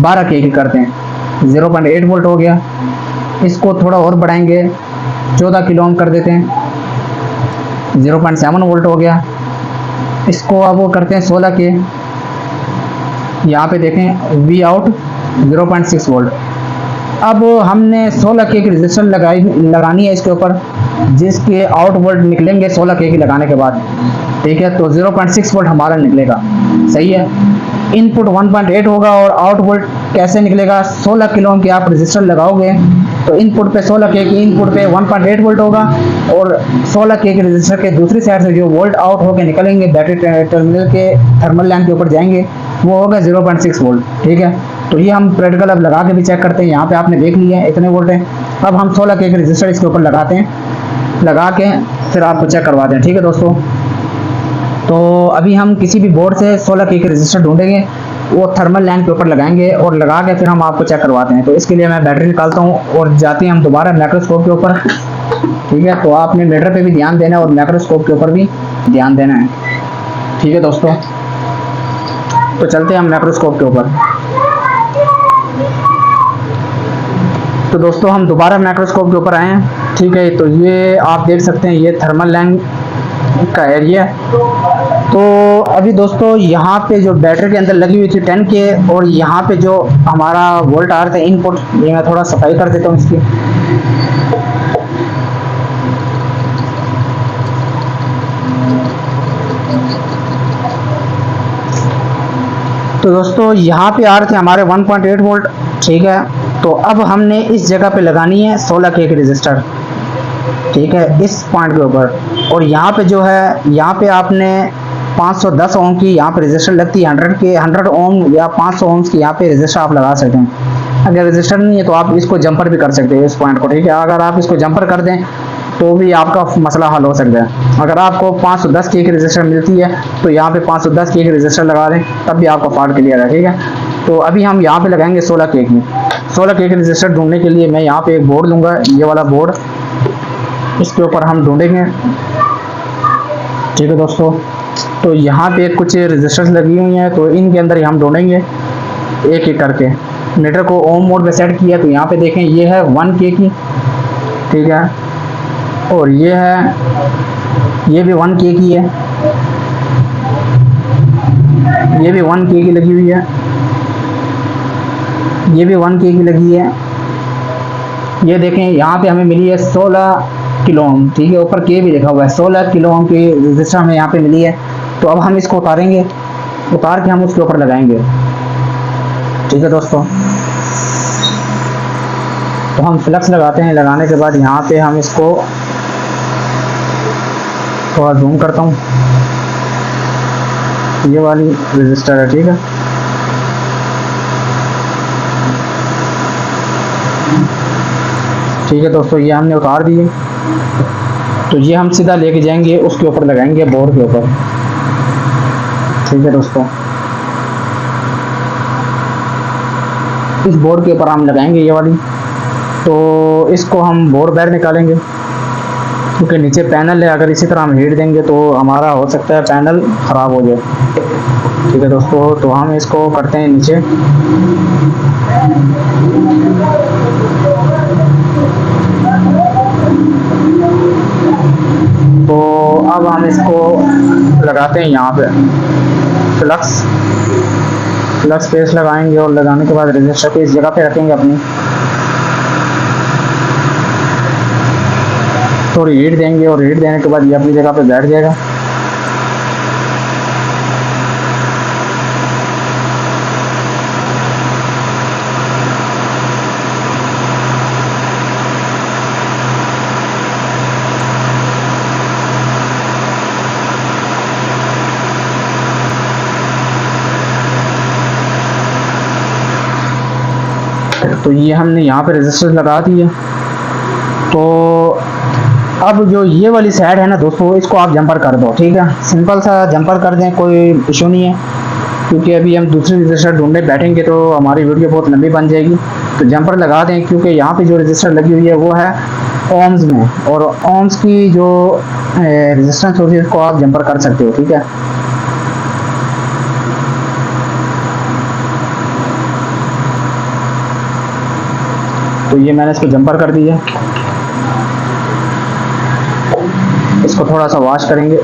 S1: 12 के की करते हैं, 0.8 वोल्ट हो गया। इसको थोड़ा और बढ़ाएंगे, 14 किलो ओम कर देते हैं, 0.7 वोल्ट हो गया। इसको अब वो करते हैं 16 के। यहाँ पे देखें वी आउट 0.6 वोल्ट। अब हमने 16 के की रजिस्टर लगानी है इसके ऊपर जिसके आउट वोल्ट निकलेंगे 16 के की लगाने के बाद। ठीक है, तो 0.6 वोल्ट हमारा निकलेगा। सही है, इनपुट 1.8 होगा और आउट वोल्ट कैसे निकलेगा, 16 किलो ओम की आप रजिस्टर लगाओगे तो इनपुट पे 16 के की इनपुट पे 1.8 वोल्ट होगा और 16 के की रजिस्टर के दूसरी साइड से जो वोल्ट आउट होकर निकलेंगे बैटरी टर्मिनल के थर्मल लैंप के ऊपर जाएंगे वो होगा 0.6 वोल्ट। ठीक है, तो ये हम प्रैक्टिकल अब लगा के भी चेक करते हैं। यहाँ पे आपने देख लिया है इतने वोल्ट है। अब हम 16 के रजिस्टर इसके ऊपर लगाते हैं, लगा के फिर आपको चेक करवाते हैं। ठीक है दोस्तों, तो अभी हम किसी भी बोर्ड से 16 के रजिस्टर ढूंढेंगे, वो थर्मल लाइन के ऊपर लगाएंगे और लगा के फिर हम आपको चेक करवाते हैं। तो इसके लिए मैं बैटरी निकालता हूँ और जाते हैं हम दोबारा माइक्रोस्कोप के ऊपर। ठीक है, तो आपने मीटर पे भी ध्यान देना है और माइक्रोस्कोप के ऊपर भी ध्यान देना है। ठीक है दोस्तों, तो चलते हैं हम माइक्रोस्कोप के ऊपर। तो दोस्तों हम दोबारा माइक्रोस्कोप के ऊपर आए हैं। ठीक है, तो ये आप देख सकते हैं ये थर्मल लाइन का एरिया है। तो अभी दोस्तों यहाँ पे जो बैटरी के अंदर लगी हुई थी 10 के, और यहाँ पे जो हमारा वोल्ट आ रहा था इनपुट, ये मैं थोड़ा सफाई कर देता हूँ इसकी। तो दोस्तों यहाँ पे आ रहे थे हमारे 1.8 वोल्ट, ठीक है। तो अब हमने इस जगह पे लगानी है 16 के रजिस्टर, ठीक है, इस पॉइंट के ऊपर। और यहाँ पे जो है, यहाँ पे आपने 510 ओम की यहाँ पे रजिस्टर लगती है, 100 ओम या 500 ओम्स की यहाँ पे रजिस्टर आप लगा सकते हैं। अगर रजिस्टर नहीं है तो आप इसको जंपर भी कर सकते हैं इस पॉइंट को, ठीक है। अगर आप इसको जंपर कर दें तो भी आपका मसला हल हो सकता है। अगर आपको 510 की रजिस्टर मिलती है तो यहाँ पे 510 की रजिस्टर लगा दें, तब भी आपका फॉल्ट क्लियर है, ठीक है। तो अभी हम यहाँ पे लगाएंगे 16 के की। 16 के रजिस्टर ढूंढने के लिए मैं यहाँ पे एक बोर्ड लूँगा, ये वाला बोर्ड, इसके ऊपर हम ढूंढेंगे, ठीक है दोस्तों। तो यहाँ पे कुछ रजिस्टर्स लगी हुई हैं, तो इनके अंदर ही हम ढूंढेंगे एक एक करके। मीटर को ओम मोड पे सेट किया, तो यहाँ पे देखें ये है 1 के की, ठीक है, और ये है, ये भी 1 के की है, ये भी 1 के की लगी हुई है, ये भी 1 के की लगी है। ये देखें यहाँ पे हमें मिली है 16 किलो ओम, ठीक है, ऊपर के भी लिखा हुआ है, 16 किलो ओम की रजिस्टर हमें यहाँ पे मिली है। तो अब हम इसको उतारेंगे, उतार के हम उसके ऊपर लगाएंगे, ठीक है दोस्तों। तो हम फ्लक्स लगाते हैं, लगाने के बाद यहाँ पे हम इसको थोड़ा जूम करता हूँ, ये वाली रजिस्टर है, ठीक है। ठीक है दोस्तों, ये हमने उतार दिए। तो ये हम सीधा लेके जाएंगे उसके ऊपर लगाएंगे, बोर्ड के ऊपर, ठीक है दोस्तों। इस बोर्ड के ऊपर हम लगाएंगे ये वाली। तो इसको हम बोर्ड बाहर निकालेंगे, क्योंकि नीचे पैनल है, अगर इसी तरह हम हीट देंगे तो हमारा हो सकता है पैनल ख़राब हो जाए, ठीक है दोस्तों। तो हम इसको करते हैं नीचे, तो अब हम इसको लगाते हैं यहाँ पे फ्लक्स पेस्ट लगाएंगे, और लगाने के बाद रजिस्टर को इस जगह पे रखेंगे अपनी, थोड़ी हीट देंगे, और हीट देने के बाद ये अपनी जगह पे बैठ जाएगा। तो ये हमने यहाँ पे रजिस्टर लगा दिए। तो अब जो ये वाली साइड है ना दोस्तों, इसको आप जंपर कर दो, ठीक है, सिंपल सा जंपर कर दें, कोई इशू नहीं है। क्योंकि अभी हम दूसरी रजिस्टर ढूंढने बैठेंगे तो हमारी वीडियो बहुत लंबी बन जाएगी। तो जंपर लगा दें, क्योंकि यहाँ पे जो रजिस्टर लगी हुई है वो है ओम्स में, और ओम्स की जो रजिस्टेंस होती है उसको आप जंपर कर सकते हो, ठीक है। तो ये मैंने इसको जंपर कर दिया, इसको थोड़ा सा वॉश करेंगे।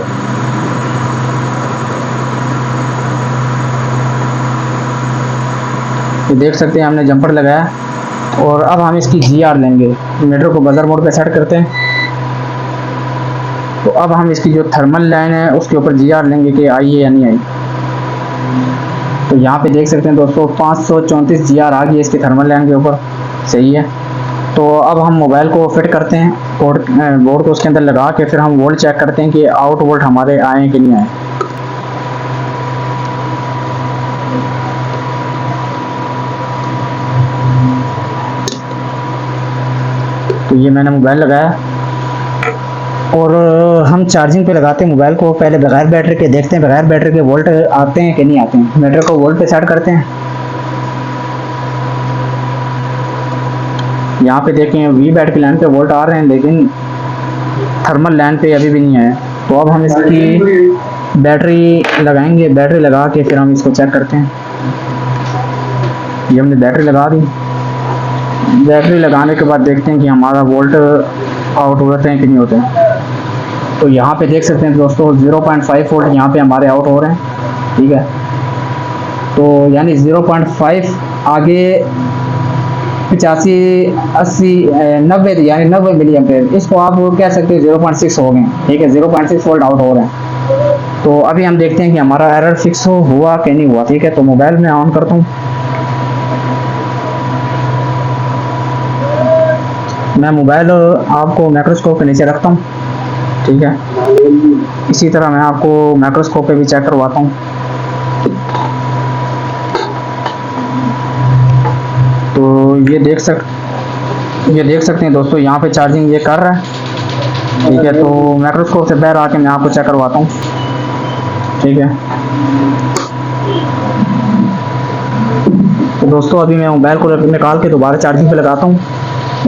S1: तो देख सकते हैं हमने जंपर लगाया, और अब हम इसकी GR लेंगे, मीटर को बजर मोड पे सेट करते हैं। तो अब हम इसकी जो थर्मल लाइन है उसके ऊपर GR लेंगे कि आई है या नहीं आई। तो यहाँ पे देख सकते हैं दोस्तों 534 GR आ गई इसकी थर्मल लाइन के ऊपर, सही है। तो अब हम मोबाइल को फिट करते हैं, बोर्ड को उसके अंदर लगा के फिर हम वोल्ट चेक करते हैं कि आउट वोल्ट हमारे आए कि नहीं आए। तो ये मैंने मोबाइल लगाया, और हम चार्जिंग पे लगाते हैं मोबाइल को। पहले बगैर बैटरी के देखते हैं बगैर बैटरी के वोल्ट आते हैं कि नहीं आते हैं। मीटर को वोल्ट पे सेट करते हैं, यहाँ पे देखें वी बैट की लाइन पे वोल्ट आ रहे हैं, लेकिन थर्मल लाइन पे अभी भी नहीं आए। तो अब हम इसकी बैटरी लगाएंगे, बैटरी लगा के फिर हम इसको चेक करते हैं। ये हमने बैटरी लगा दी, बैटरी लगाने के बाद देखते हैं कि हमारा वोल्ट आउट होते हैं कि नहीं होते हैं। तो यहाँ पे देख सकते हैं दोस्तों 0.5 वोल्ट यहाँ पे हमारे आउट हो रहे हैं, ठीक है। तो यानी 0.5 आगे 85 80 90 यानी 90 मिली एम्पेयर, इसको आप कह सकते हैं 0.6 हो गए, ठीक है। 0.6 वोल्ट आउट हो रहे हैं। तो अभी हम देखते हैं कि हमारा एरर फिक्स हुआ कि नहीं हुआ, ठीक है। तो मोबाइल में ऑन करता हूँ, मैं मोबाइल आपको माइक्रोस्कोप के नीचे रखता हूँ, ठीक है। इसी तरह मैं आपको माइक्रोस्कोप पे भी चेक करवाता हूँ। तो ये देख सकते हैं दोस्तों, यहाँ पे चार्जिंग ये कर रहा है, ठीक है। तो माइक्रोस्कोप से बाहर आके मैं आपको चेक करवाता हूँ, ठीक है। तो दोस्तों अभी मैं मोबाइल को निकाल के दोबारा चार्जिंग पे लगाता हूँ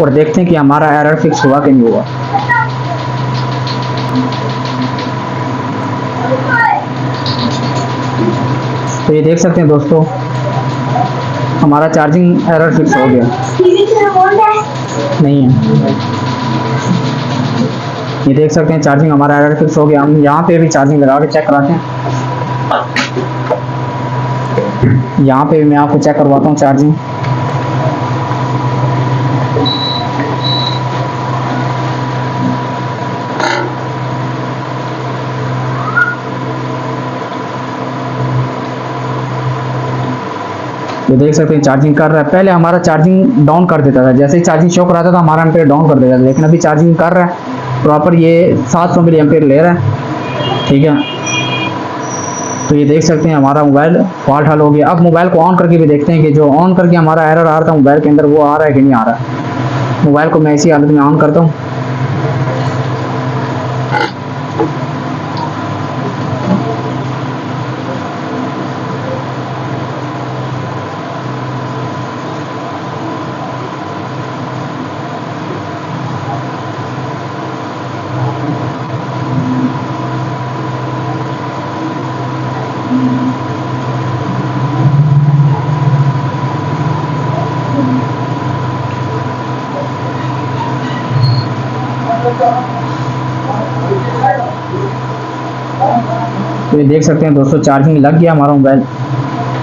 S1: और देखते हैं कि हमारा एरर फिक्स हुआ कि नहीं हुआ। तो ये देख सकते हैं दोस्तों, हमारा चार्जिंग एरर फिक्स हो गया नहीं है। ये देख सकते हैं चार्जिंग हमारा एरर फिक्स हो गया। हम यहाँ पे भी चार्जिंग लगा के चेक कराते हैं, यहाँ पे भी मैं आपको चेक करवाता हूँ चार्जिंग। ये देख सकते हैं चार्जिंग कर रहा है। पहले हमारा चार्जिंग डाउन कर देता था, जैसे ही चार्जिंग शो कराता था हमारा एम्पेयर डाउन कर देता था, लेकिन अभी चार्जिंग कर रहा है प्रॉपर, ये 700 मिली एम्पेयर ले रहा है, ठीक है। तो ये देख सकते हैं हमारा मोबाइल फॉल्ट हल हो गया। अब मोबाइल को ऑन करके भी देखते हैं कि जो ऑन करके हमारा एरर आ रहा था मोबाइल के अंदर वो आ रहा है कि नहीं आ रहा है। मोबाइल को मैं इसी हालत में ऑन करता हूँ। तो ये देख सकते हैं दोस्तों चार्जिंग लग गया हमारा मोबाइल।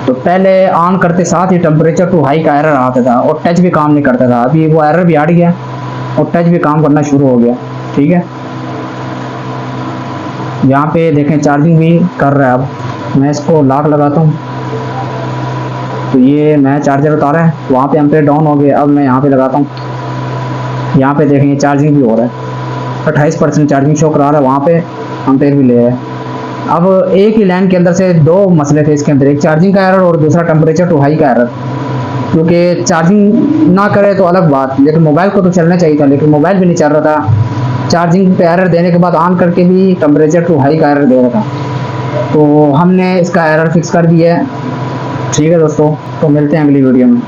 S1: तो पहले ऑन करते साथ ही टेम्परेचर टू हाई का एरर आता था और टच भी काम नहीं करता था। अभी वो एरर भी हट गया और टच भी काम करना शुरू हो गया, ठीक है। यहाँ पे देखें चार्जिंग भी कर रहा है। अब मैं इसको लॉक लगाता हूँ, तो ये मैं चार्जर उतारा है, वहाँ पे एम्पेयर डाउन हो गया। अब मैं यहाँ पे लगाता हूँ, यहाँ पे देखेंगे चार्जिंग भी हो रहा है, 28% चार्जिंग शो करा रहा है, वहाँ पे एम्पेयर भी ले है। अब एक ही लाइन के अंदर से दो मसले थे इसके अंदर, एक चार्जिंग का एरर और दूसरा टेम्परेचर टू हाई का एरर। क्योंकि चार्जिंग ना करे तो अलग बात, लेकिन मोबाइल को तो चलना चाहिए था, लेकिन मोबाइल भी नहीं चल रहा था। चार्जिंग पे एरर देने के बाद ऑन करके भी टेम्परेचर टू हाई का एरर दे रहा था। तो हमने इसका एरर फिक्स कर दिया है, ठीक है दोस्तों। तो मिलते हैं अगली वीडियो में।